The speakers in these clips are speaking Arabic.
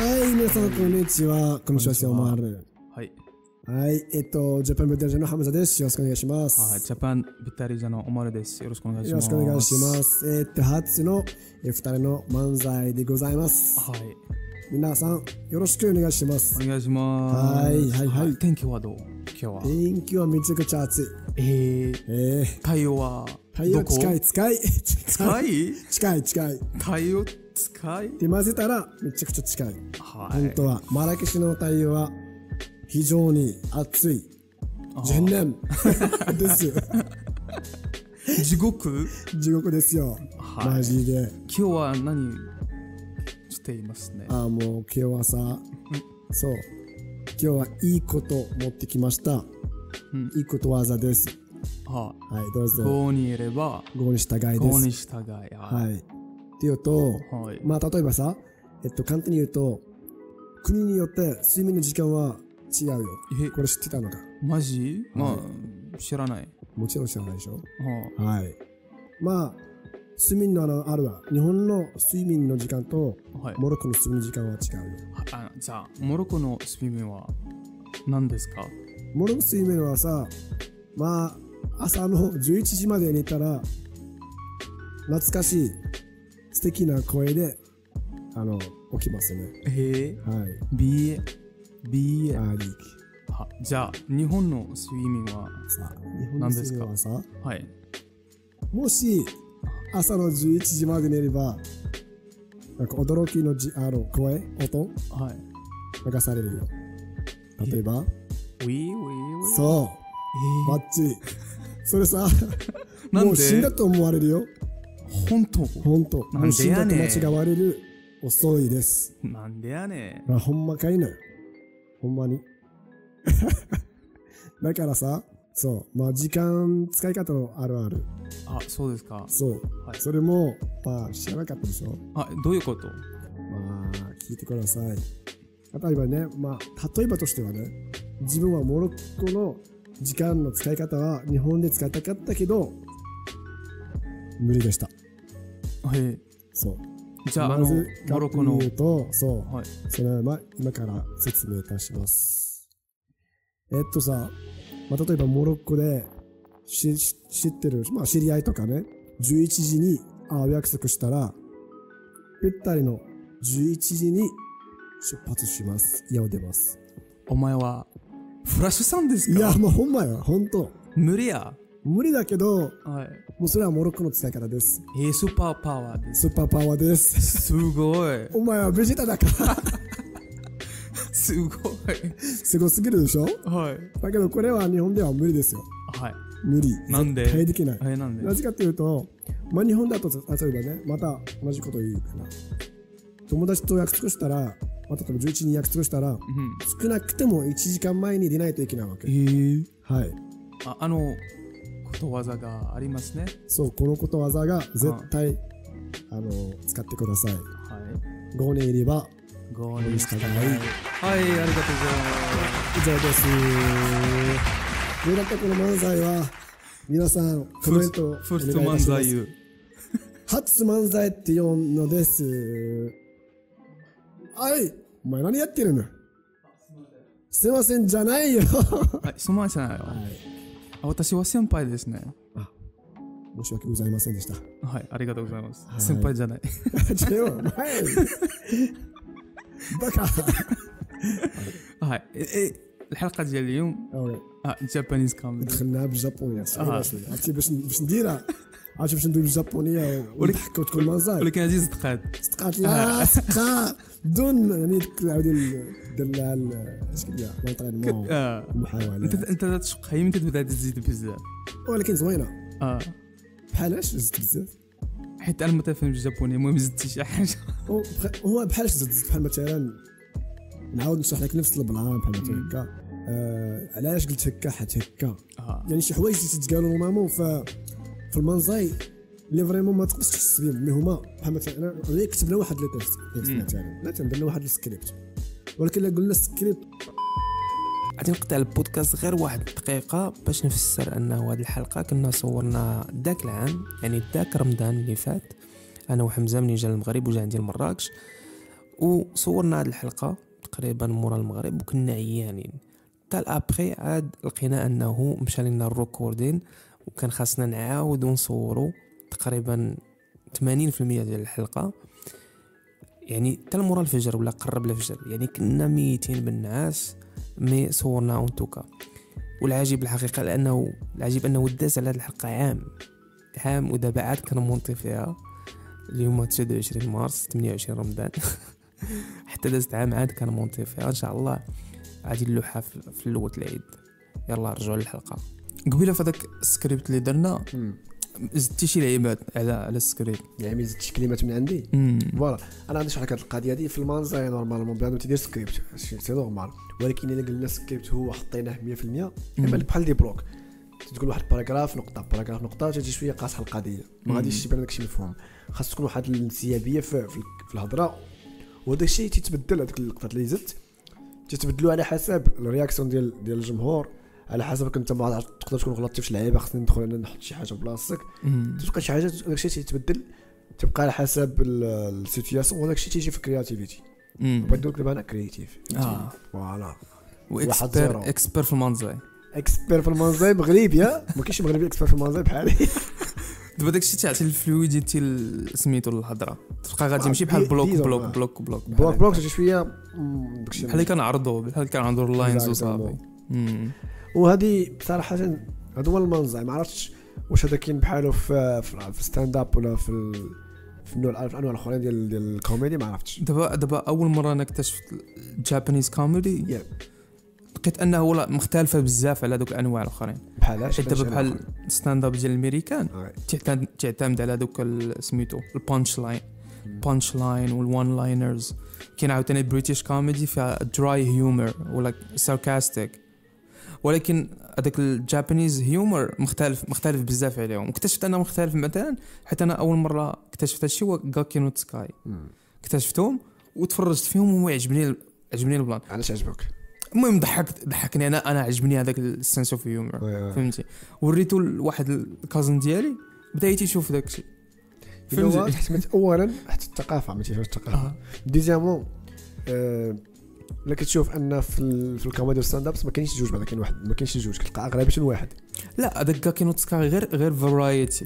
はい皆さんこんにちは。こんにちは。シオマール。はい。はいジャパンブッダリジャのハムザです。よろしくお願いします。はい、ジャパンブッダリジャのオマールです。よろしくお願いします。よろしくお願いします。初の二人の漫才でございます。はい。皆さんよろしくお願いします。お願いします。はい。天気はどう？今日は。天気はめちゃくちゃ暑い。太陽は太陽近い。近い？近い。太陽近い？で混ぜたらめちゃくちゃ近い。はい。本当はマラケシュの太陽は非常に暑い。全年です地獄ですよ、はい、マジで。今日は何していますね。もう今日はさ、そう今日はいいこと持ってきました、いいことわざです。はい、どうぞ。郷にいれば郷に従いです。郷に従い。はい。っていうと、はい、まあ例えばさ、簡単に言うと国によって睡眠の時間は違うよ。これ知ってたのか？マジ？まあ知らない。もちろん知らないでしょ。はい。まあ睡眠のあるわ。日本の睡眠の時間とモロッコの睡眠の時間は違うよ。じゃあモロッコの睡眠は何ですか？モロッコ睡眠はさ、まあ朝の11時まで寝たら懐かしい素敵な声で起きますね。はい。BA じゃあ日本の睡眠は何ですか？はい。もし朝の11時まで寝ればなんか驚きの声音、流されるよ。例えばウィそうバッチリそれさもう死んだと思われるよ。本当もう死んだと間違われる。遅いです。なんでやねん。ほんまかいな。ほんまにだからさ、そうまあ時間使い方のあるある。そうですか。そう、それもまあ知らなかったでしょ。どういうこと？まあ聞いてください。例えばね、例えばとしてはね、自分はモロッコの時間の使い方は日本で使いたかったけど無理でした。そうじゃあまずモロッコの言うと、それは今から説明いたします。さ、例えばモロッコで知ってる、知り合いとかね、11時に会う約束したらぴったりの11時に出発します。家を出ます。お前はフラッシュさんですか？いやもうほんまよ、ほんと無理や。無理だけど、もうそれはモロッコの使い方です。スーパーパワーです。スーパーパワーです。すごい。お前はベジータだからすごい。すごすぎるでしょ。だけどこれは日本では無理ですよ。無理。なんで？絶対できない。なんで？なぜかというと、日本だと例えばね、また同じこと言うかな。友達と約束したら、例えば11時に約束したら、少なくても1時間前に出ないといけないわけ。はい。ことわざがありますね。そう、このことわざが絶対使ってください。郷にいれば郷に従い。ありがとうございます。以上です。どうだったこの漫才は？皆さんコメントお願いします。フル漫才初漫才って呼んのです。お前何やってるの？すいませんじゃないよ。すいませんよ。私は先輩ですね。申し訳ございませんでした。ありがとうございます。先輩じゃない。違う、バカ。الحلقة ديال اليوم جابانيز كامل دخلناها بالجابونية صعيبة شوية. عرفتي باش نديرها، عرفتي باش ندوي بالجابونية ونضحكوا وتكون منظر. ولكن هذه صدقات لا صدقة بدون يعني عاودي دير اش كدير لونطرينمون المحاولة. انت تشق هي من تبدا تزيد بزاف ولكن زوينة. بحالاش زدت بزاف؟ حيت انا ما تفهمش الجابوني. المهم زدتي شي حاجة. هو بحالاش زدت؟ بحال مثلا نعاود نشرح لك نفس البلان بحال مثلا هكا. علاش قلت هكا حيت هكا يعني شي حوايج اللي تتقالوا نورمالمون في المنزاي اللي فريمون ما تقدرش تحس بهم، اللي هما بحال مثلا انا كتبنا واحد لي تيست مثلا درنا واحد السكريبت، ولكن الا قلنا السكريبت غادي نقطع البودكاست غير واحد الدقيقه باش نفسر انه هذه الحلقه كنا صورنا داك العام، يعني داك رمضان اللي فات، انا وحمزه منين جا المغرب وجا عندي لمراكش، وصورنا هذه الحلقه تقريبا مورا المغرب وكنا عيانين. حتى الابخي عاد لقينا انه مشى لنا الريكوردين وكان خاصنا نعاودوا نصوروا تقريبا 80% ديال الحلقه، يعني حتى مورا الفجر ولا قرب الفجر، يعني كنا ميتين بالنعاس مي صورنا اونتوكا. والعجيب الحقيقه لانه العجيب انه داز على هذه الحلقه عام ودابا عاد كنمونطي فيها اليوم 29 مارس 28 رمضان حتى دازت عام عاد كنمونطي فيها. ان شاء الله غادي نلوحها في الاول العيد. يلا رجعوا للحلقه. قبيله في هذاك السكريبت اللي درنا زدتي شي لعيبات على السكريبت، يعني زدت شي كلمات من عندي. فوالا انا غادي نشرح لك هذه القضيه هذه في المانزا. نورمالمون بنادم تيدير سكريبت سي نورمال، ولكن الا قلنا سكريبت هو حطيناه 100% بحال دي بلوك، تقول واحد باراغراف نقطه باراغراف نقطه، تجي شويه قاصحه القضيه، ما غاديش يبان داكشي مفهوم. خاص تكون واحد الانسيابيه في الهضره، وهذا الشيء تيتبدل. هذوك اللقطات اللي زدت تتبدلوا على حسب الرياكسيون ديال الجمهور، على حسب انت ما تقدر تكون غلطتي في شي لعيبه، خاصني ندخل انا نحط شي حاجه بلاصتك، تبقى شي حاجه داكشي تيتبدل، تبقى على حسب السيتوياسيون، وداكشي تيجي في الكرياتيفيتي. بغيت نقول دابا انا كرياتيف فوالا. اكسبير في المانزاي، اكسبير في المانزاي مغربي، ما كاينش مغربي اكسبير في المانزاي بحالي. دابا داكشي تعطي الفلويديتي سميتو الهضره، تبقى غادي يمشي بحال بلوك شي شويه داكشي بحال اللي كنعرضوا اللاينز وصافي. وهذه بصراحه هذا هو المنظر. ما عرفتش واش هذا كاين بحاله في ستاند اب ولا في الانواع الاخرين ديال الكوميدي، ما عرفتش. دابا اول مره انا اكتشفت الجابانيز كوميدي لقيت انه ولا مختلفه بزاف على دوك الانواع الاخرين. بحالاش دابا بحال ستاند اب ديال الامريكان تعتمد على دوك سميتو البانش لاين والوان لاينرز. كاين عاوتاني البريتيش كوميدي فيها دراي هيومر ولا ساركاستيك، ولكن هذاك الجابانيز هيومر مختلف بزاف عليهم. اكتشفت انه مختلف مثلا حتى انا اول مره اكتشفت هادشي هو غاكي نو سكاي. اكتشفتهم وتفرجت فيهم وعجبني البلان. علاش عجبك؟ المهم ضحكني انا عجبني هذاك السنس اوف هيومر، فهمتي. وريتو لواحد الكازن ديالي بدا يشوف داك الشيء، فهمتي. اولا حتى الثقافه، ما تيفهمش الثقافه. ديزيامون لا كتشوف ان في الكوميدي والستاند ابس ما كاينش جوج، بعدا كاين واحد، ما كاينش جوج، كتلقى اغلبيه واحد. لا هذاك كاين سكاي غير فرايتي.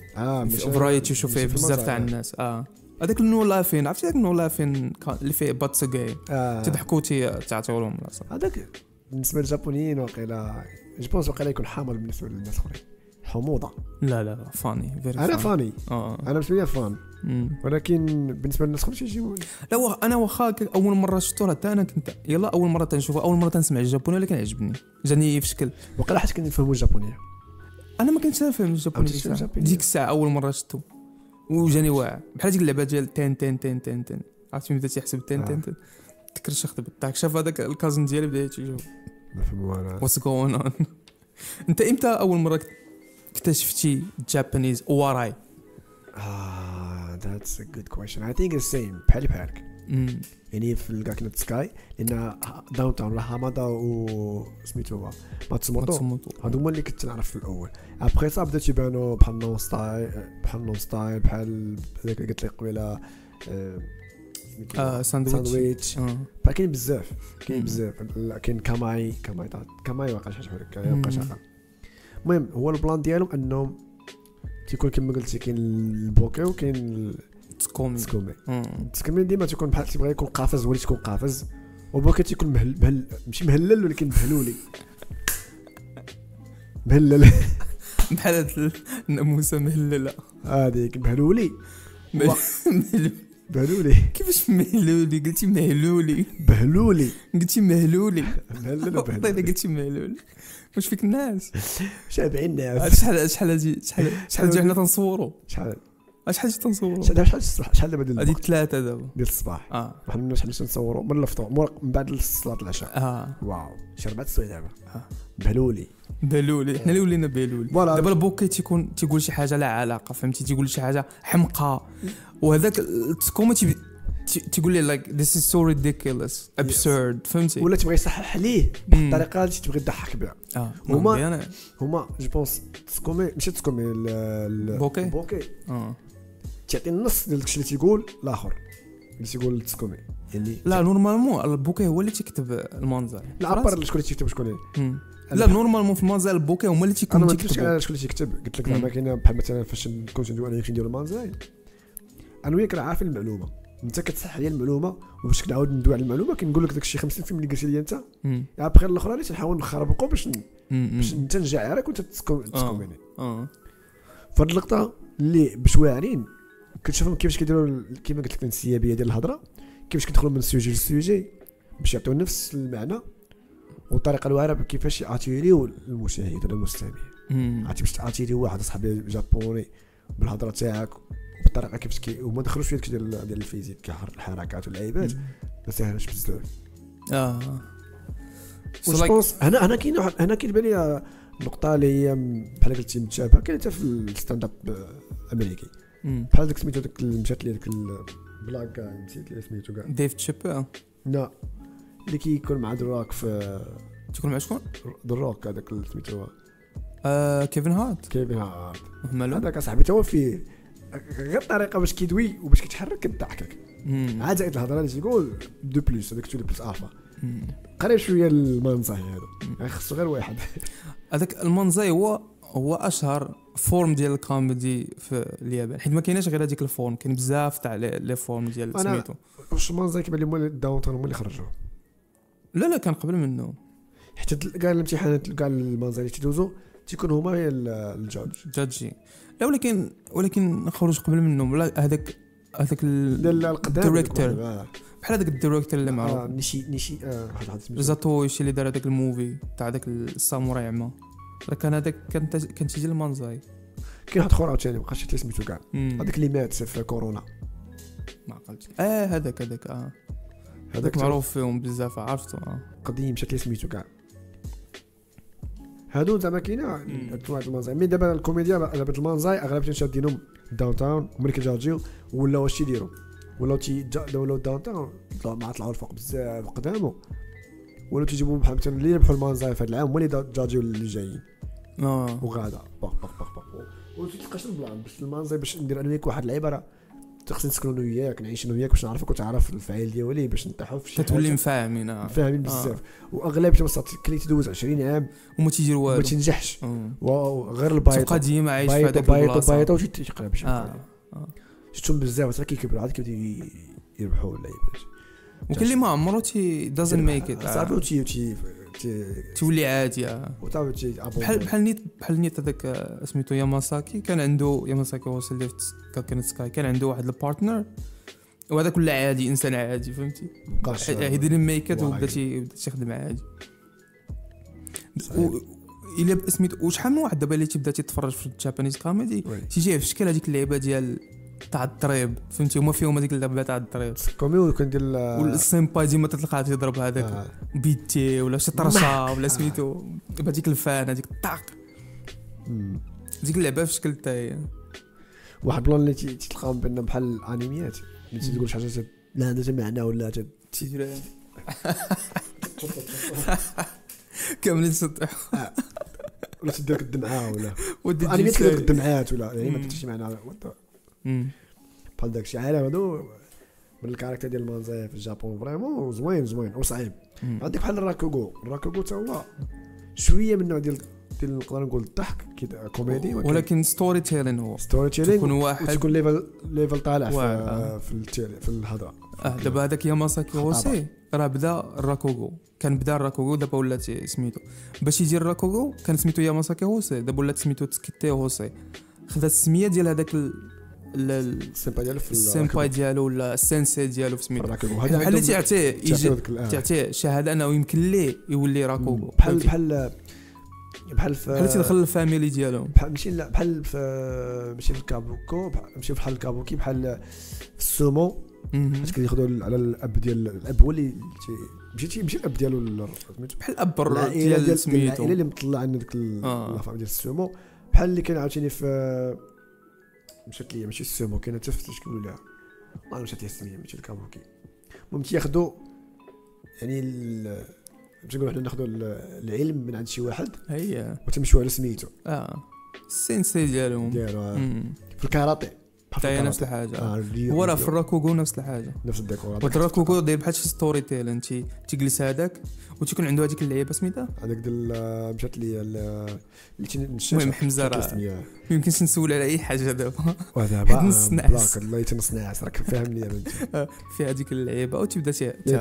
فرايتي شوف فيه بزاف تاع الناس. هذاك النو لافين، عرفتي داك النو لافين اللي فيه باتسغاي تضحكوا تعطيو لهم هذاك بالنسبه للجابونيين واقيلا جوبونس واقيلا يكون حامل بالنسبه للناس الاخرين حموضه. لا فاني انا فاني انا بالنسبه لي فان، ولكن بالنسبه للناس الاخرين يجيبوني. لا انا واخا اول مره شفتو حتى انا كنت يلا اول مره تنشوفه، اول مره تنسمع الجابوني، ولكن عجبني جاني في شكل وقيلا حيت كنفهموا الجابونيه. انا ما كنتش نفهم الجابوني ديك الساعه اول مره شفتو وجاني واعر بحال ديك اللعبه ديال تين تين تين تين تين، عرفتي ملي بدا تيحسب تين تين تين تكرشخت بالطاق. شاف هذاك الكازن ديالي بدا يجيو ما فهموا انا واتس جوين اون. انت امتى اول مره اكتشفتي جابانيز وراي؟ that's a good question. I think the same بحالك. يعني في الغاكي نو سكاي، لان داون تاون راه هامادا و سميتو ماتسوموتو هادو هما اللي كنت نعرف في الاول. ابخي صا بدات يبانوا بحال نون ستايل بحال هذاك اللي قلت لك قبيله ساندويتش. كاين بزاف كاين كاماي واقع شي حاجه واقع شغال. المهم هو البلان ديالهم انهم تيكون كما قلتي كاين البوكي وكاين التسكومي ديما تيكون بحال تيبغي يكون قافز ولي تكون قافز، والبوكي تيكون ماشي مهلل ولكن مهلول بحال الناموسه مهلله هذيك مهلولي كيفاش مهلولي؟ قلتي مهلولي قلتي مهلولي قلتي مهلولي. واش فيك الناس شابعين الناس؟ شحال حنا تنصوروا؟ شحال تنصوروا؟ شحال دابا ديال هذه 3 دابا ديال الصباح. حنا شحال نصوروا من الفطور من بعد صلاه العشاء. واو شي 4 سوايع دابا. بهلولي حنا اللي ولينا بهلولي. دابا البوكي تيقول شي حاجه لا علاقه، فهمتي، تيقول شي حاجه حمقى، وهذاك التكومه تيقول لي لايك ذيس از سو ريديكولوس ابسورد، فهمتي، ولا تبغي يصحح ليه بالطريقه اللي تبغي تضحك بها. هما جو بونس تسكومي ماشي تسكومي البوكي تعطي النص ديال داكشي اللي تيقول الاخر اللي تيقول تسكومي، يعني لا نورمالمون البوكي هو اللي تيكتب المانزاي. لا عبر شكون اللي تيكتب شكون لا نورمالمون في المانزاي البوكي هما اللي تيكونوا انا ما قلتش انا شكون اللي تيكتب، قلت لك زعما كاينه بحال مثلا فاش كنت نديرو انا كنديرو المانزاي انا وياك راه عارفين المعلومه، انت كتصحح لي المعلومه وباش كنعاود ندوي على المعلومه كنقول لك داكشي 50% اللي قلتي لي انت يا بخير الاخرى اللي تنحاول نخربقوا باش انت نجعرك وانت تسكوميني. فهاد اللقطه اللي باش واعرين كتشوفهم كيفاش كيديروا كيما قلت لك الانسيابيه ديال الهضره، كيفاش كيدخلوا من السوجي للسوجي باش يعطيو نفس المعنى والطريقه الواعره كيفاش ياتيريو المشاهد ولا المستمع. عرفتي باش تاتيريو واحد صاحبي جابوني بالهضره تاعك بالطريقه كيفاش وما دخلوش فيك ديال الفيزيك الحركات واللعيبات ما ساهلش بزاف. هنا كاين واحد هنا كاين بالي النقطه اللي هي بحال قلتي متشابهه كاين حتى في الستاند اب الامريكي بحال داك سميتو داك مشات لي داك البلاك نسيت اللي سميتو كاع ديف تشيبر. لا اللي كيكون مع دروك في تكون مع شكون دروك هذاك سميتو كيفن هارت مالو هذاك صاحبي تا هو فيه غير الطريقه باش كيدوي وباش كيتحرك كتضحكك عاد زائد الهضره اللي تيقول دو بلس هذاك تو بلس الفا قريب شويه المانزاي هذا خصو غير واحد. هذاك المانزاي هو اشهر فورم ديال الكوميدي في اليابان حيت ما كايناش غير هذيك الفورم، كاين بزاف تاع لي فورم ديال سميتو. واش المانزاي كيبان لي هما داون تاون هما اللي خرجوه؟ لا كان قبل منه حتى كاع الامتحانات كاع المانزاي اللي تيدوزو تيكون هما هي الجاجي. لا ولكن خرج قبل منهم. ولا هذاك الدايريكتور بحال هذاك الدايريكتور اللي معروف نيشي واحد زاتوشي اللي دار هذاك الموفي تاع هذاك الساموراي عما راه كان هذاك كان تيجي المانزاي. كاين واحد اخر عاوتاني مابقاش حتى سميتو كاع هذاك اللي مات في كورونا ما عقلتش هذاك معروف فيهم بزاف عرفتو قديم مشات لي سميتو كاع هادو زعما كاينه انواع المانزاي. مي دابا الكوميديا دابا المانزاي اغلبيه شادينهم داون تاون هما اللي كيجاجيو ولا واش يديروا ولاو داون تاون ما طلعوا الفوق بزاف قدامه ولا تيجيبوا بحال مثلا اللي ربحوا المانزاي في هذا العام هما اللي جاجيو اللي جايين وغادا باق وتلقاش البلان باش المانزاي باش ندير انا وياك واحد العباره خصنا نسكنوا انا وياك نعيش انا وياك باش نعرفك وتعرف الفعيل ديالي باش نطيحوا في شي حاجه تولي مفاهمين بزاف. واغلبيه المسات كلي تدوز 20 عام وما تيجي والو ما تنجحش غير البايط تبقى ديما عايش في هذاك البلاصه بايط وتيقرب شي شفتهم بزاف حتى كيكبروا عاد كيبداو يربحوا اللعيبات وكاين اللي ما عمرو تي دازنت ميك ات صافي تولي عادي بحال نيت هذاك سميتو ياماساكي كان عنده ياماساكي هو اللي في كان سكاي كان عنده واحد البارتنر وهذاك ولا عادي انسان عادي فهمتي هيدير ميكات وبدا تيخدم عادي الا سميتو وشحال من واحد دابا اللي تيبدا تيتفرج في الجابانيز كوميدي تيجي في شكل هذيك اللعبه ديال تاع الضريب فهمتي هما فيهم هذيك اللعبه تاع الضريب كومي كندير والسيمباي ديما تلقاه تيضرب هذاك بيتي ولا شي طرشه ولا سميتو بهذيك الفان هذيك طاق ديك اللعبه في شكل تاعي واحد بلان اللي تلقاهم بان بحال الانيميات اللي تقول شي حاجه لا هذا معنى ولا تيدير كاملين سطحوا ولا تدير الدمعه ولا انيميات كدير الدمعات ولا يعني ما درتش معنا بحال داكشي عالم هادو من الكاركتر ديال المانزاي في الجابون فريمون زوين وصعيب. عندك بحال الراكوغو تا هو شويه من النوع ديال نقدر نقول الضحك كده كوميدي ولكن ستوري تيلين هو تكون واحد تكون ليفل طالع في الهضره. دابا هذاك ياماساكي هوسي راه بدا الراكوغو كان بدا الراكوغو دابا ولات سميتو باش يجي الراكوغو كان سميتو ياماساكي هوسي دابا ولات سميتو تسكيتي هوسي خدا السميه ديال هذاك السيمباي ديالو ولا السنسي ديالو في سميتو بحال اللي تعطيه شهاده انه يمكن ليه يولي راكوغو بحال في تدخل الفاميلي ديالهم بحال ماشي في الكابوكو ماشي بحال الكابوكي بحال في السومو باش كياخذوا على الاب ديال الاب هو اللي ماشي الاب ديالو بحال الاب ديال سميتو العائله اللي مطلع عندنا ديك الافلام ديال السومو بحال اللي كان عاوتاني في مشات ليا ماشي السومو كاينه حتى في شكون ولا ما مشات ليا السميه ماشي الكابوكي المهم تياخذوا يعني باش نقولوا حنا ناخذوا العلم من عند شي واحد هي وتمشيو على سميتو السينسي ديالهم في الكاراتيه حتى نفس الحاجه الريو هو راه في الراكوغو نفس الحاجه نفس الديكور والراكوغو داير بحال شي ستوري تيل انت تجلس هذاك وتكون عنده هذيك اللعيبه سميتها هذاك ديال مشات لي اللي المهم حمزه راه يمكنش نسول على اي حاجه دابا ودابا نص نعس. بلاك الله يتنص نعس راك فاهمني يا بنتي في هذيك اللعيبه وتبدا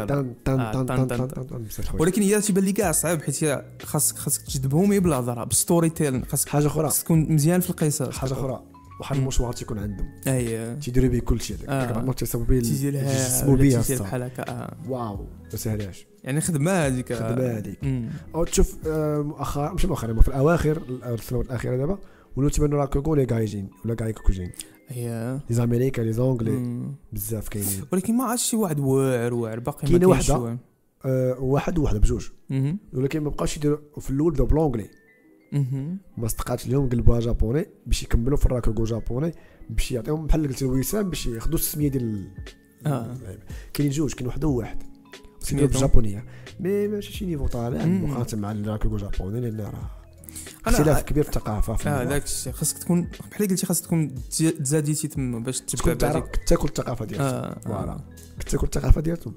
طن طن طن طن ولكن هي تيبان لي كاع صعيب حيت هي خاصك تجذبهم هي بالهضره بالستوري تيل خاصك حاجه اخرى تكون مزيان في القصص حاجه اخرى واحد المشوار تيكون عندهم اي تيديروا به كلشي هذاك ما تيصاوبوا به تيجيسموا بها بحال هكا واو ما سهلاش يعني خدمه هذيك او تشوف مؤخرا مش مؤخرا في الاواخر السنوات الاخيره دابا ولاو تيبانوا راكو لي غايجين ولا غايكوجين هي لي زاميريكا لي زونغلي بزاف كاينين ولكن ما عرفتش شي واحد واعر باقي كاينه وحده واحد بجوج ولكن ما بقاوش يديروا في الاول بداو بلونغلي ما استقعدش اليوم قلبوها جابوني باش يكملوا في الراكوغو جابوني باش يعطيهم بحال قلت الوسام باش ياخذوا السميه ديال كاين جوج كاين واحد سميه بالجابونيه مي ماشي شي نيفو طالع مقارنه مع الراكوغو جابوني لان راه اختلاف كبير في الثقافه في داك الشيء خاصك تكون بحال قلتي خاصك تكون تزاديتي تما باش تتبع هذيك تاكل الثقافه ديالهم فوالا تاكل الثقافه ديالهم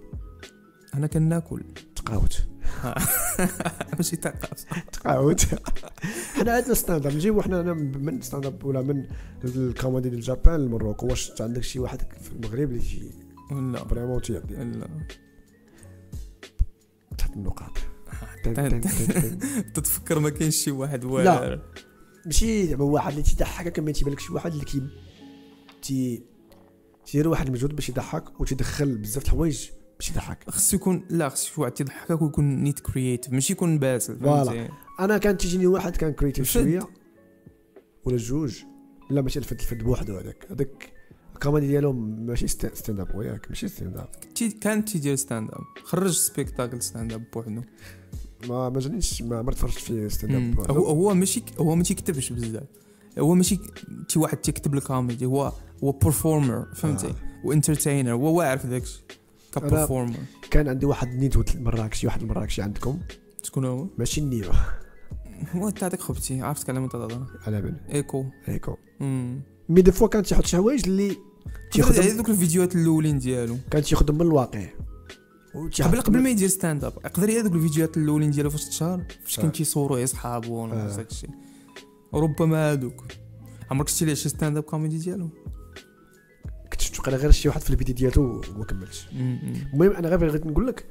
انا كناكل تقاوت ماشي ثقافه تقاوت حنا عندنا ستاند اب نجيبو حنا من ستاند اب ولا من الكوميدي ديال اليابان لمروكو واش عندك شي واحد في المغرب اللي شي لا فريمون تيعطي لا تحت النقاط تتفكر ما كاينش شي واحد واعر لا ماشي زعما واحد اللي تيضحكك ما تيبان لك شي واحد اللي تيدير واحد المجهود باش يضحك وتدخل بزاف د الحوايج باش يضحك خصو يكون لا خصو شي واحد تيضحكك ويكون نيت كرييتيف ماشي يكون باسل فوالا انا كان تيجيني واحد كان كرييتيف شويه ولا جوج لا ماشي الفد بوحدو هذاك الكوميدي ديالهم ماشي ستاند اب وياك ماشي ستاند اب كان تيدير ستاند اب خرج سبيكتاكل ستاند اب بوحدو ما جانيش ما تفرجت في ستاند اب هو ما تيكتبش بزاف هو ماشي شي واحد تيكتب الكوميدي هو بيرفورمر فهمتي وانترتينر هو واعر في داكشي كبرفورمر كان عندي واحد نيتو مراكشي واحد المراكشي عندكم شكون هو ماشي النيو هو تاعك خبتي عرفت كلام انت تهضر على بالي ايكو مي دي فوا كان تيحط شي حوايج اللي تيخدم هذوك الفيديوهات الاولين ديالو كان تيخدم من الواقع قبل ما يدير ستاند اب يقدر هذوك الفيديوهات الاولين ديالو فاش تشهر فاش كان تيصوروا صحابو ونفس داك الشيء ربما هذوك عمرك شتي ليه شي ستاند اب كوميدي ديالو كنت شفت غير شي واحد في الفيديو ديالو وما كملش المهم انا غير بغيت نقول لك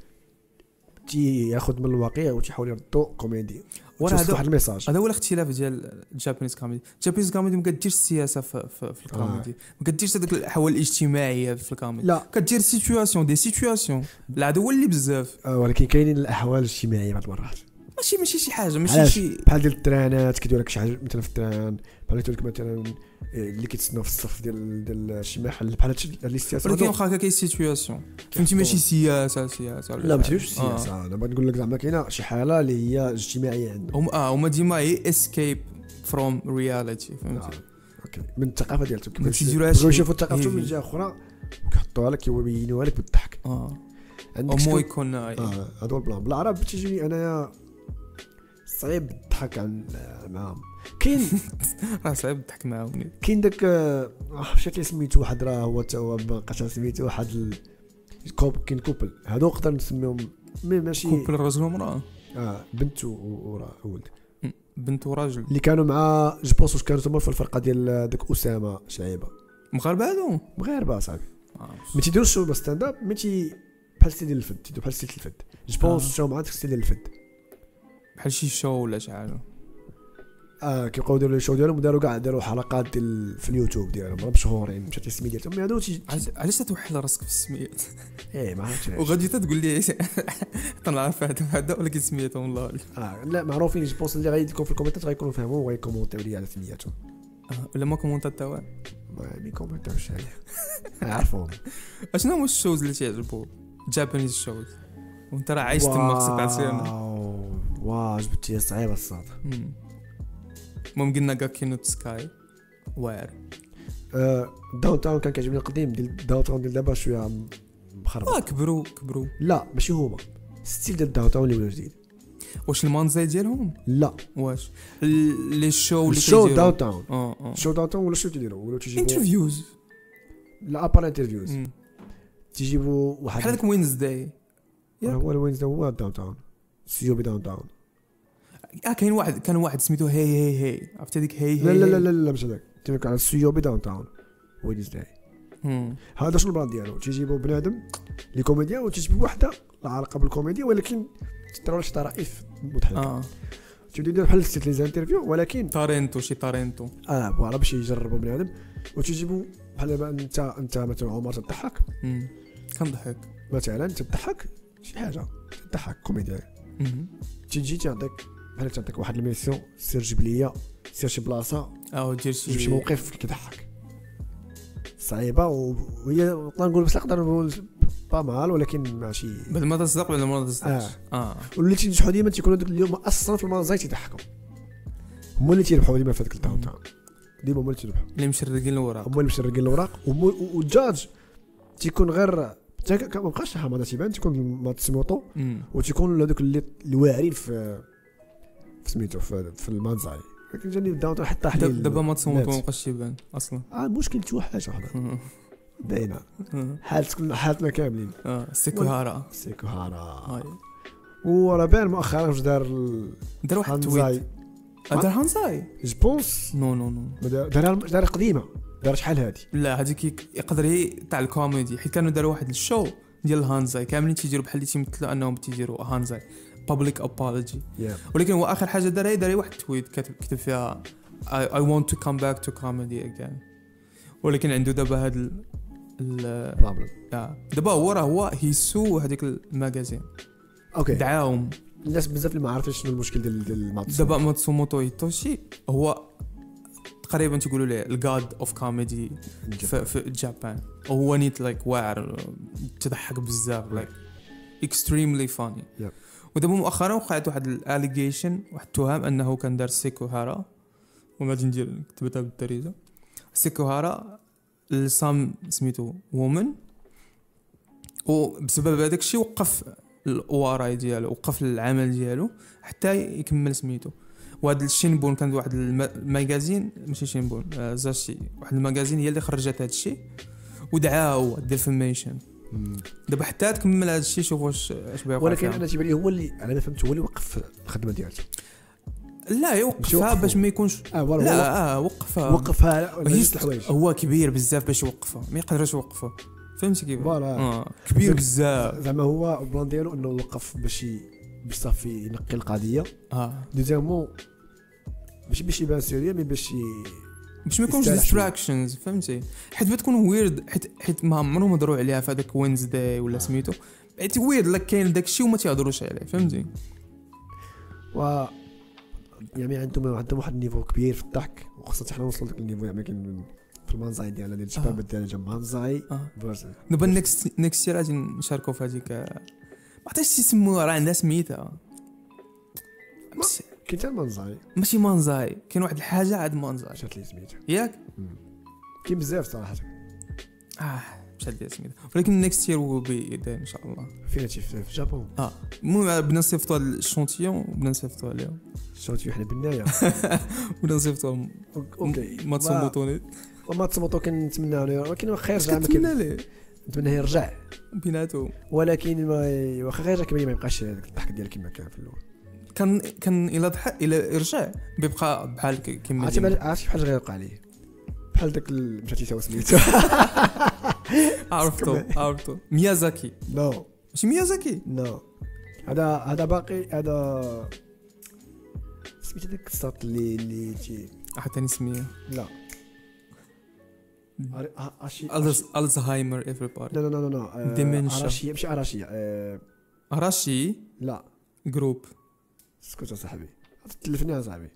ياخذ من الواقع وتيحاول يردو كوميدي هذا واحد الميساج هذا هو الاختلاف ديال الجابانيز كوميدي الجابانيز كوميدي ما كديرش السياسه في الكوميدي ما كديرش هذوك الاحوال الاجتماعيه في الكوميدي لا كدير سيتوياسيون دي سيتوياسيون لا هذا هو اللي بزاف ولكن كاينين الاحوال الاجتماعيه بعض المرات ماشي شي حاجه ماشي شي بحال ديال الترانات كيدير لك شي حاجه مثلا في التران بحال يقول لك مثلا اللي كيتسناو في الصف ديال شي محل بحال هاد السياسه ولكن واخا كاين سيتوياسيون فهمتي ماشي سياسه لا ما تديرش السياسه انا بغيت نقول لك زعما كاينه شي حاله اللي هي اجتماعيه عندهم هما ديما هي اسكيب فروم رياليتي فهمتي اوكي من الثقافه ديالهم بغاو يشوفوا ثقافتهم من جهه اخرى وكيحطوها لك ويبينوها لك بالضحك عندك مو يكون هذا البلان بالعرب تيجيني انايا صعيب الضحك معاهم كاين راه صعيب الضحك معاهم كاين داك مشيت لي سميتو واحد راه هو بقاش سميتو واحد كاين كوبل هادو نقدر نسميهم ماشي كوبل رجل ومراه بنت وولد بنت وراجل اللي كانوا مع جوبونس كانوا تما في الفرقه ديال داك اسامه شعيبه مغاربه هادو مغاربه صاحبي ما تيديروش شو ستاند اب بحال ستيل ديال الفد تيديروا بحال ستيل الفد جوبونس شو مع ستيل ديال الفد بحال شي شو ولا شي حاجه كيبقاو يديروا الشو ديالهم وداروا كاع داروا حلقات في اليوتيوب ديالهم مشهورين مشات السميه ديالهم هادو علاش توحل راسك في السميات ما عرفتش وغادي تقول لي تنعرف هذا ولكن سميتهم والله لا معروفين جوبونس اللي غادي يكون في الكومنتات غيكونوا فهموا وغيكومونتيو لي على سمياتهم ولا ما كومونتا حتى واحد ما كومونتاوش عليه عارفهم اشنو هما الشوز اللي تعجبوك جابانيز شوز وانت راه عايش تما خصك تعطينا واو جبتي صعيبه الصاد المهم قلنا كاكينو سكاي واعر داون تاون كان كيعجبني القديم ديال داون تاون ديال دابا شويه مخرب كبروا لا ماشي هما ستيل ديال داون تاون اللي ولا جديد واش المانزاي ديالهم لا واش لي شو اللي شو داون تاون شو داون تاون ولا شو تيديروا ولا تيجيبوا انترفيوز لا ابار انترفيوز تيجيبوا واحد بحال هذاك وينزداي هو الوينز هو داون تاون سيو بي داون تاون. كان واحد سميتو هي عرفت هذيك هي لا لا لا لا مش هذاك تيفك على سيو بي داون تاون وينزداي. هذا شنو البلان ديالو تيجيبوا بنادم لي كوميديان وتجيب وحده لا علاقه بالكوميديا ولكن ترى شي طرائف مضحكه تبدا يدير بحال لي زانترفيو ولكن شي طارينتو فوالا باش يجربوا بنادم وتجيبوا بحال دابا انت مثلا عمر تضحك كنضحك مثلا تضحك شي حاجه تضحك كوميديان تيجي تعطيك بحال تعطيك واحد الميسيون سير جيب ليا سير شي بلاصه دير شي موقف كيضحك صعيبه وهي نقول بس نقدر نقول با مال ولكن ماشي بعد ما تصدق ولا ما تصدقش واللي تينجحوا ديما تيكونوا دوك اليوم اصلا في المنزاي تيضحكوا هما اللي تيربحوا ديما في هذاك الداون تاون ديما هما اللي تيربحوا اللي مشرقين الوراق هما اللي مشرقين الوراق والجاج تيكون غير ما بقاش شي حماده تيبان تيكون ماتسموطو وتيكون هذوك اللي واعرين في سميتو في المنزاي لكن جاني الداون تاون حتى تحليل دابا ماتسموطو ما بقاش يبان اصلا المشكل تو حاجه وحده باينه حالتنا كاملين سيكوهارا وراه بان مؤخرا واش دار واحد تويت دار هانزاي جوبونس نو دار قديمه دار شحال هادي لا هذيك يقدر تاع الكوميدي حيت كانوا داروا واحد الشو ديال هانزاي كاملين تيجيروا بحال اللي تيمثلوا انهم تيديروا هانزاي بابليك ابولوجي ولكن هو اخر حاجه دار واحد تويت كتب فيها I want to come back to comedy again ولكن عنده دابا هاد البروبليم دابا هو هيسو هذيك الماغازين دعاهم الناس بزاف اللي ما عرفتش شنو المشكل ديال ماتسوموتو دابا ماتسوموتو هيتوشي هو تقريبا تيقولوا له الجاد اوف كوميدي في جابان هو نيت لايك واعر تضحك بزاف لايك اكستريملي فاني ودابا مؤخرا وقعت واحد الاليجيشن واحد التهم انه كان دار سيكوهارا وغادي ندير كتبتها بالدارجه سيكوهارا السام سميتو وومن وبسبب هذاك الشيء وقف الاوراي ديالو وقف العمل ديالو حتى يكمل سميتو وهذا الشينبون كان واحد الماغازين ماشي شينبون زاشي واحد الماغازين هي اللي خرجت هذا الشيء ودعاه هو ديفاميشن دابا حتى تكمل هذا الشيء شوف واش باغي ولكن انا تيبان لي هو اللي انا ما فهمت هو اللي وقف الخدمه ديالته لا يوقفها باش ما يكونش وقفها هو كبير بزاف باش يوقفها ما يقدرش يوقفها فهمتي كيف كبير بزاف زعما هو البلان ديالو انه وقف باش صافي ينقي القضيه دوزيامون باش يبان سيريا مي باش ما يكونش ديستراكشنز فهمتي حيت بتكون ويرد حيت ما عمرهم هضروا عليها في هذاك وينزداي ولا سميتو حيت ويرد لك كاين داكشي وما تيهضروش عليه فهمتي يعني عندهم واحد النيفو كبير في الضحك وخاصه حنا نوصلوا لذاك النيفو يعني كاين في المانزاي ديال الشباب ديال مانزاي دابا نيكست يير غادي نشاركوا في هذيك ما عرفتش يسموها راه عندها سميتها كاين حتى مانزاي ماشي مانزاي كاين واحد الحاجه عاد مانزاي شات لي سميتها ياك كاين بزاف صراحه مشات لي سميتها ولكن نيكست يير ويل بي داير ان شاء الله فين في اليابان المهم بدنا نصيفطوا الشونتيون وبدنا نصيفطوا عليهم الشونتيون حنا بنايا بدنا نصيفطوا اوكي ماتسوموتو ماتسوموتو كنتمناو له ولكن واخا يرجع نتمنى يرجع بيناتهم ولكن واخا غير كبير ما يبقاش هذاك الضحك ديال كما كان في الاول كان الى يرجع بيبقى بحال كيما عرفتي بحال غير يوقع ليه بحال داك مشاتي تاو سميتو عرفتو ميازاكي نو ماشي ميازاكي نو هذا باقي هذا سميتو ديك الساط اللي تي عطاني سميه لا الزهايمر everybody لا ديمنشيا ماشي اراشي لا جروب اسكت يا صاحبي تلفني يا صاحبي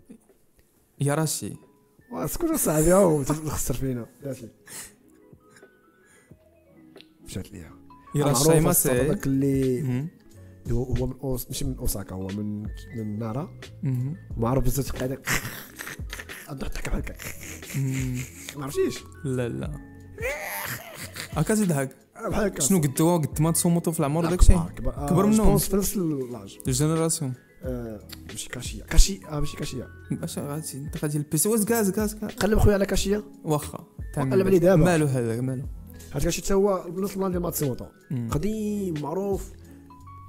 يا راشي اسكت يا صاحبي او تخسر فينا داشي مشات ليها يا راشي ما سي داك اللي هو من ماشي من اوساكا هو من نارا معروف بزاف قاعد ضحك بحال هكا ما عرفتيش لا هكا تضحك بحال هكا شنو قد ما تصوموا في العمر داكشي كبر منهم في نفس لاج الجينيراسيون ماشي كاشيه ماشي كاشيه باش غادي البيسي واش غاز قلب خويا على كاشيه واخا قلب عليه دابا مالو هذا مالو هذا الشيء حتى هو البلاصه البلان ديال ماتسوموتو قديم معروف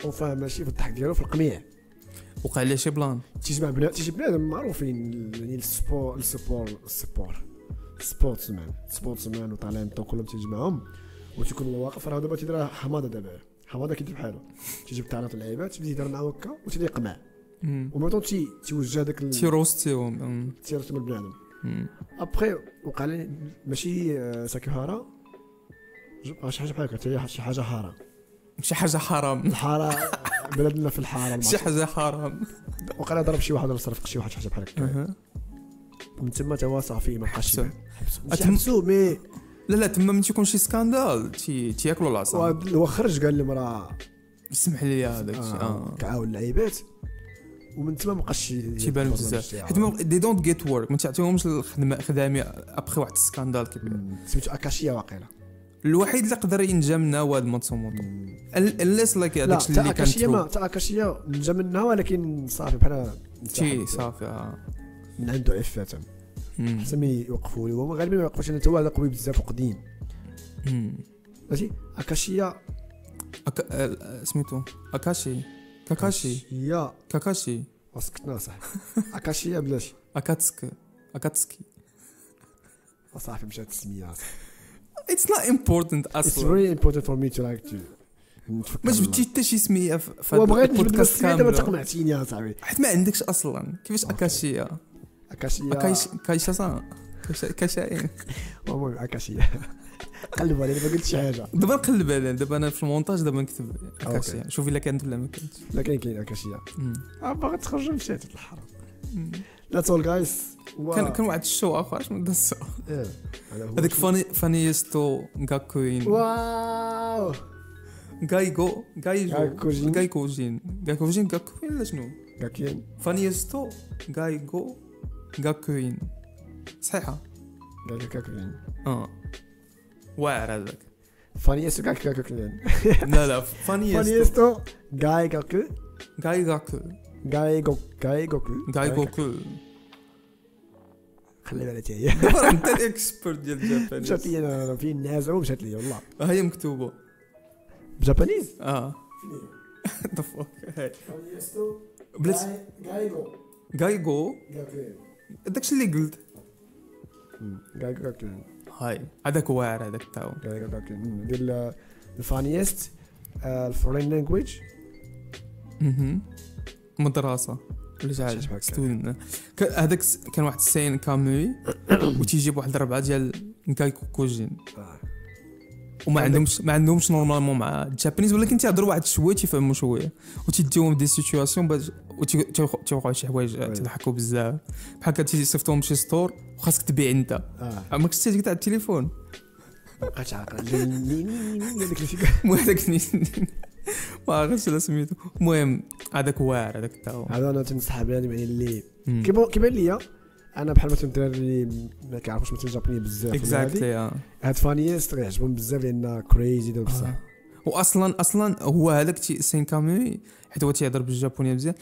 وفاهم ماشي في الضحك ديالو في القميع. وقع لي شي بلان تيجمع بنادم معروفين يعني سبورتسمان وتالنتو كلهم تيجمعهم وتيكون الله واقف. راه دابا تيدير حماده كيدير بحالو تيجيب التالنت اللعيبات تبدا يدير معاه هكا وتيدير يقمع وميطون توجه داك تيروستيهم تيرتم البنادم. ابخي وقع لي ماشي ساكيهارا شي حاجه بحال هكا شي حاجه حرام شي حاجه حرام الحاره بلدنا في الحاره شي حاجه حرام وقع ضرب شي واحد ولا صرف شي واحد حاجه بحال هكا من تما توا صافي ما بقاش حبسو مي لا تما من تيكون شي سكاندال تياكلوا العصا وخرج قال لهم راه اسمح لي هذاك كعاون اللعيبات ومن تما ما بقاش تيبان بزاف حيت دي دونت جيت ورك ما تعطيهمش الخدمه خدامي ابخي واحد السكاندال كبير سميتو اكاشيا واقيلا الوحيد اللي قدر ينجا منها هو هذا ماتسوموتو الناس لايك هذاك اللي كان تاع اكاشيا نجا منها ولكن صافي بحال صافي من عنده عفه سمي يوقفوا لي هما غالبا ما يوقفوش لان هو هذا قوي بزاف وقديم ماشي اكاشيا سميتو كاكاشي وسكتنا صح اكاشيا بلاش اكاتسكي صافي مشات السميه it's not important اصلا it's very important for me to like to ما جبتي حتى شي سميه في البودكاست دابا تقنعتيني يا صاحبي حيت ما عندكش اصلا كيفاش اكاشيا كايشا كاشاين المهم اكاشيا قلب عليه دابا قلت شي حاجه دابا نقلب عليه دابا انا في المونتاج دابا نكتب اكاشيا شوف الا كانت ولا ما كانتش لا كاين اكاشيا باغي تخرج مشات الحرام لا تول جايز كان واحد الشو اخر اش من دسو هذاك فانيستو غاكوين واو غايكوجين ولا شنو غاكين فانيستو غاكوين صحيحه غاكوين واعر هذاك فانيستو غاكوين لا فانيستو غايغوكو خلي بالك هي انت الاكسبرت ديال الجابانيز مشات لي انا في النازع ومشات لي والله هي مكتوبه بجابانيز ذا فوك هاي فانيستو غايغو داكشي اللي قلت غايغوكو هاي هذاك واعر هذاك تاعو غايغوكو ديال الفانيست الفورين لانجويج مدرسه ولا حاجه ستودنت هذاك كان واحد السين كاموي وتيجيب واحد الربعه ديال غايكوجين وما عندهمش نورمالمون مع الجابانيز ولكن تيهضروا واحد شويه تيفهموا شويه وتيديوهم دي سيتوياسيون باش تيوقعوا شي حوايج تضحكوا بزاف بحال تيصيفطوهم شي ستور وخاصك تبيع انت ما كنتش تجي تاع التليفون ما بقاش عاقل هذاك ما عرفتش لا سميتو المهم هذاك واعر هذاك تاعو هذا انا تنصح بنادم يعني اللي كيبان ليا انا بحال مثلا الدراري اللي ما كيعرفوش مثلا جابوني بزاف اكزاكتلي هاد فانيست غيعجبهم بزاف لان كريزي دابا بصح واصلا هو هذاك سين كامي حيت هو تيهضر بالجابونيه مزيان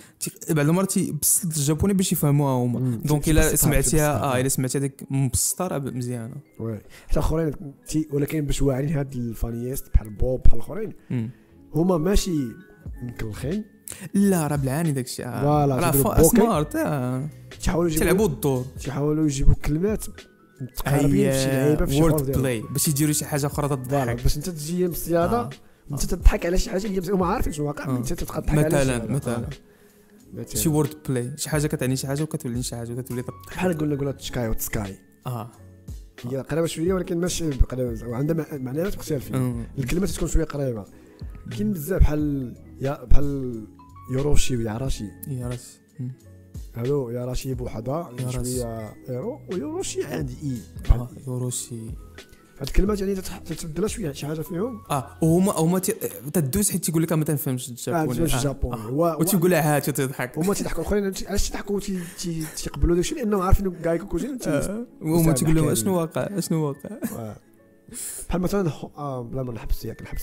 بعض المرات تيبسط الجابوني باش يفهموها هما دونك الا سمعتيها الا سمعتي هذيك مبسطه راه مزيانه وي حتى الاخرين ولكن باش واعرين هاد الفانيست بحال بوب بحال الاخرين هما ماشي مكلخين لا راه بالعاني داكشي راه سمارت تيحاولوا يلعبوا الدور تيحاولوا يجيبوا كلمات متقاربين بشي لعيبه في وورد بلاي باش يديروا شي حاجه اخرى تضحك باش انت تجي مصياده انت تضحك على شي حاجه هي ما عارفين شنو واقع انت تبقى تضحك على مثلا شي وورد بلاي شي حاجه كتعني شي حاجه وكتولي شي حاجه وكتولي تضحك بحال قلنا تشكاي وتسكاي هي قريبه شويه ولكن ماشي قريبه وعندها معنيات مختلفين الكلمات تكون شويه قريبه كاين بزاف بحال يوروشي وياراشي هادو ياراشي بوحدها شويه ايرو ويوروشي عندي يوروشي هاد الكلمات يعني تتبدل شويه شي حاجه فيهم هما تدوز حيت تيقول لك ما تنفهمش الجابوني وتيقول لها هات تضحك هما تيضحكوا الاخرين علاش تيضحكوا تيقبلوا داكشي لانهم عارفين غايكوجين هما تيقول لهم اشنو واقع بحال مثلا بلا ما نحبسوا بحال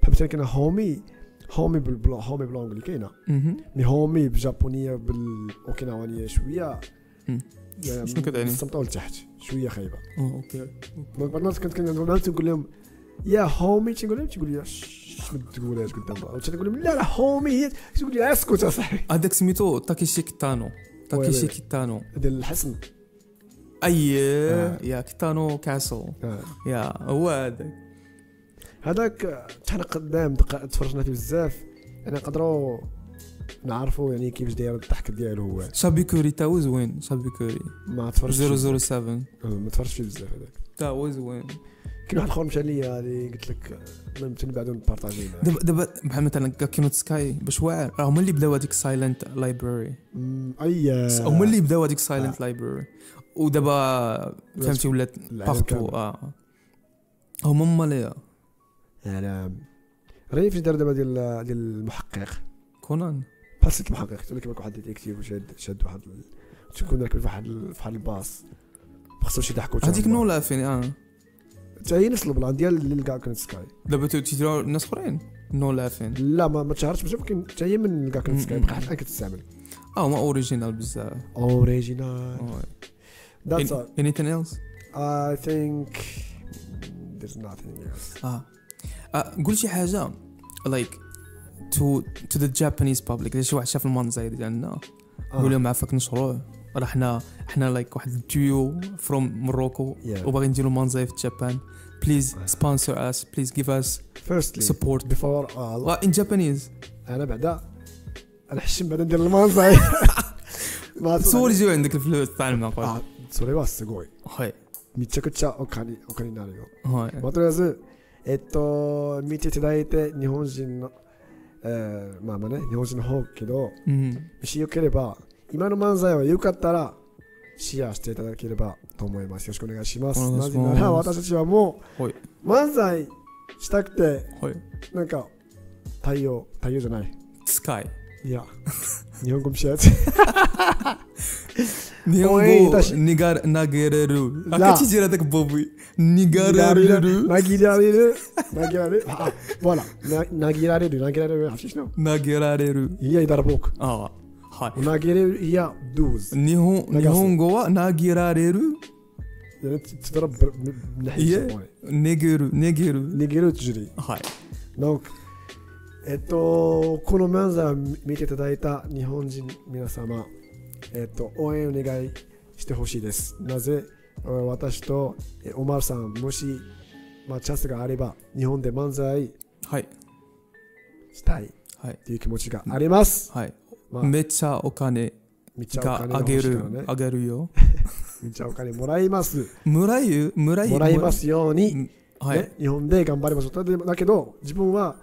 مثلا كاين هومي بالانجلي كاينه مي هومي بالجابونيه بالاوكيناوانيه شويه شنو كتعني الصمتة لتحت شويه خايبه اوكي بعض الناس كنت نقول لهم يا هومي تقول لي اش تقولهاش قدام بعض تقول لهم لا هومي هي تقول لي اسكت اصاحبي هذاك سميتو تاكيشي كيتانو ديال الحسن يا كيتانو كاسل يا هو هذاك حنا قدام تفرجنا فيه بزاف انا نقدروا نعرفوا يعني كيفاش داير الضحك ديالو هو شابيكوري تا هو زوين شابيكوري ما تفرجتش 007 ما تفرجتش فيه بزاف هذاك تا هو زوين كاين واحد اخر مشى ليا اللي قلت لك من بعد نبارطاجي دابا بحال مثلا كاكينوت سكاي باش واعر هما اللي بداو هذيك سايلنت لايبراري هما اللي بداو هذيك سايلنت لايبراري ودابا فهمتي ولات بارتو هما ليا يعني راه فاش دار دابا ديال المحقق كونان بحال سيت المحقق تقول لك واحد ديتيكتيف وشاد واحد تكون راكب في واحد الباص خصو شي ضحكوا هذيك نولا فين حتى هي نفس البلان ديال اللي كانت سكاي دابا تيديروا الناس اخرين نولا فين لا ما تشهرتش بزاف ولكن حتى هي من كانت سكاي بقى حتى كتستعمل ما اوريجينال بزاف اوريجينال that's all anything else I think there's nothing else قول شي حاجه like to the Japanese public شي واحد شاف المنظر ديالنا قول لهم عافاك نشروه راه حنا like واحد الديو from موروكو وباغي نديروا المنظر في جابان please sponsor us please give us firstly support before all in Japanese انا بعدا انا حشم بعدا ندير المنظر سوري جيو عندك الفلوس تاع الماكل سوري بس غوي هاي めちゃくちゃお金になるよ。はい。まあとりあえず見ていただいて日本人のまあね日本人の方けど、もしよければ今の漫才はよかったらシェアしていただければと思います。よろしくお願いします。なぜなら私たちはもう漫才したくてなんか太陽じゃない。スカイ。いや日本語もしやつ。日本語投げれる赤字じゃなくてボブ投げられるvoilà 投げられる投げられるいやيضربوكはい投げれるいや دوز 日本語は投げられる تضرب من ناحية نيجيرو تجري はい donc この漫才を見ていただいた日本人皆様応援お願いしてほしいです。なぜ私とおまるさんもしチャンスがあれば日本で漫才したいという気持ちがあります。めっちゃお金があげるよ。めっちゃお金もらいます。もらいますように、日本で頑張りましょう。だけど自分は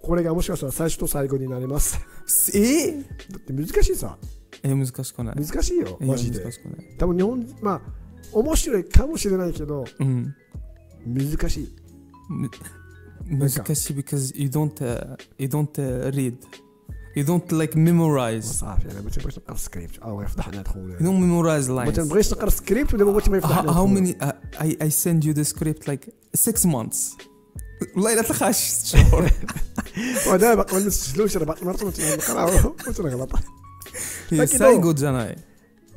これがもしかしたら最初と最後になります。だって難しいさ。難しくない。難しいよマジで。難しくない。多分日本面白いかもしれないけど、難しい。難しい because you don't read. You don't like memorize. صافي انا ما تبغيش نقرا سكريبت يفضحنا خويا. You don't memorize lines. ما تبغيش نقرا سكريبت ودابا بغيت ما يفضحنا. How many I send you the script like 6 months. والله لا تلقاش 6 شهور. ودابا قبل ما نسجلوش 4 مرات نقراو ونغلط. سايغو جاناي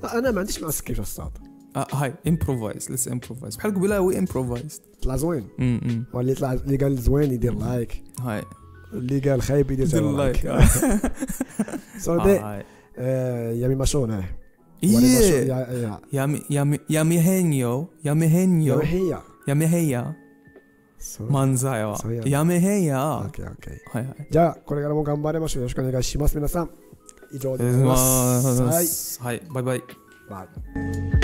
انا ما عنديش مع السكريبت الصاد. هاي امبروفايز ليتس امبروفايز بحال قبيله هو امبروفايزد طلع زوين. واللي طلع اللي قال زوين يدير لايك. هاي اللي قال خايب يدير لايك. صدق يامي ماشون يامي هيا漫才はやめへんや。はいはい。じゃあこれからも頑張りましょう。よろしくお願いします皆さん。以上でございます。はい、バイバイ。バイ。